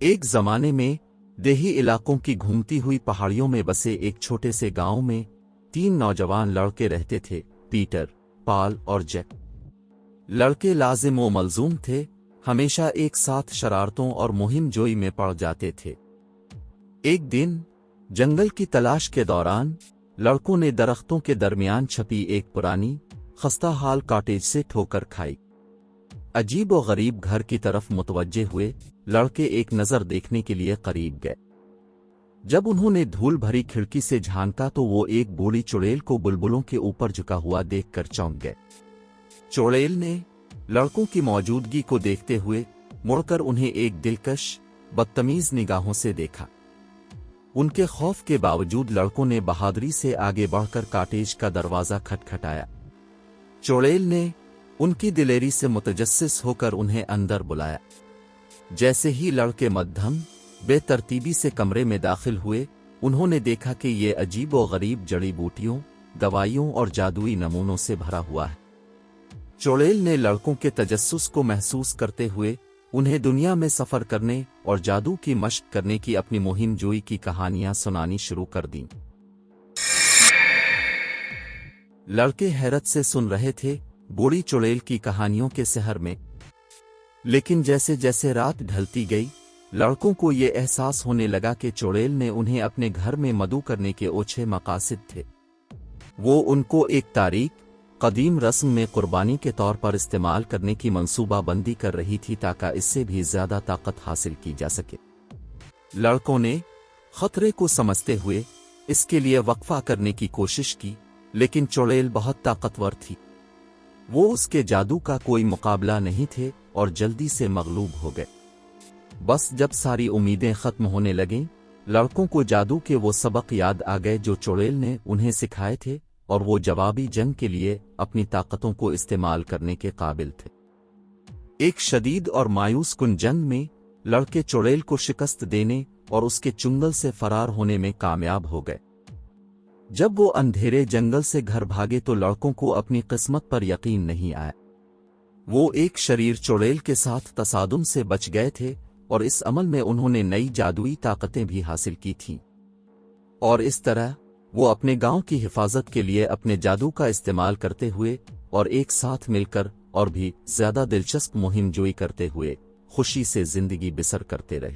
ایک زمانے میں دیہی علاقوں کی گھومتی ہوئی پہاڑیوں میں بسے ایک چھوٹے سے گاؤں میں 3 نوجوان لڑکے رہتے تھے، پیٹر، پال اور جیک۔ لڑکے لازم و ملزوم تھے، ہمیشہ ایک ساتھ شرارتوں اور مہم جوئی میں پڑ جاتے تھے۔ ایک دن جنگل کی تلاش کے دوران لڑکوں نے درختوں کے درمیان چھپی ایک پرانی خستہ حال کاٹیج سے ٹھوکر کھائی۔ عجیب و غریب گھر کی طرف متوجہ ہوئے لڑکے ایک نظر دیکھنے کے لیے قریب گئے۔ جب انہوں نے دھول بھری کھڑکی سے جھانکا تو وہ ایک بوڑھی چڑیل کو بلبلوں کے اوپر جھکا ہوا دیکھ کر چونک گئے۔ چڑیل نے لڑکوں کی موجودگی کو دیکھتے ہوئے مڑ کر انہیں ایک دلکش، بدتمیز نگاہوں سے دیکھا۔ ان کے خوف کے باوجود لڑکوں نے بہادری سے آگے بڑھ کر کاٹیج کا دروازہ کھٹکھٹایا۔ چڑیل نے ان کی دلیری سے متجسس ہو کر انہیں اندر بلایا۔ جیسے ہی لڑکے مدھم بے ترتیبی سے کمرے میں داخل ہوئے، انہوں نے دیکھا کہ یہ عجیب و غریب جڑی بوٹیوں، دوائیوں اور جادوئی نمونوں سے بھرا ہوا ہے۔ چڑیل نے لڑکوں کے تجسس کو محسوس کرتے ہوئے انہیں دنیا میں سفر کرنے اور جادو کی مشق کرنے کی اپنی مہم جوئی کی کہانیاں سنانی شروع کر دیں۔ لڑکے حیرت سے سن رہے تھے بوڑھی چڑیل کی کہانیوں کے سحر میں، لیکن جیسے جیسے رات ڈھلتی گئی لڑکوں کو یہ احساس ہونے لگا کہ چڑیل نے انہیں اپنے گھر میں مدعو کرنے کے اوچھے مقاصد تھے۔ وہ ان کو ایک تاریک قدیم رسم میں قربانی کے طور پر استعمال کرنے کی منصوبہ بندی کر رہی تھی تاکہ اس سے بھی زیادہ طاقت حاصل کی جا سکے۔ لڑکوں نے خطرے کو سمجھتے ہوئے اس کے لیے وقفہ کرنے کی کوشش کی، لیکن چڑیل بہت طاقتور تھی۔ وہ اس کے جادو کا کوئی مقابلہ نہیں تھے اور جلدی سے مغلوب ہو گئے۔ بس جب ساری امیدیں ختم ہونے لگیں، لڑکوں کو جادو کے وہ سبق یاد آ گئے جو چڑیل نے انہیں سکھائے تھے، اور وہ جوابی جنگ کے لیے اپنی طاقتوں کو استعمال کرنے کے قابل تھے۔ ایک شدید اور مایوس کن جنگ میں لڑکے چڑیل کو شکست دینے اور اس کے چنگل سے فرار ہونے میں کامیاب ہو گئے۔ جب وہ اندھیرے جنگل سے گھر بھاگے تو لڑکوں کو اپنی قسمت پر یقین نہیں آیا۔ وہ ایک شریر چڑیل کے ساتھ تصادم سے بچ گئے تھے، اور اس عمل میں انہوں نے نئی جادوئی طاقتیں بھی حاصل کی تھیں، اور اس طرح وہ اپنے گاؤں کی حفاظت کے لیے اپنے جادو کا استعمال کرتے ہوئے اور ایک ساتھ مل کر اور بھی زیادہ دلچسپ مہم جوئی کرتے ہوئے خوشی سے زندگی بسر کرتے رہے۔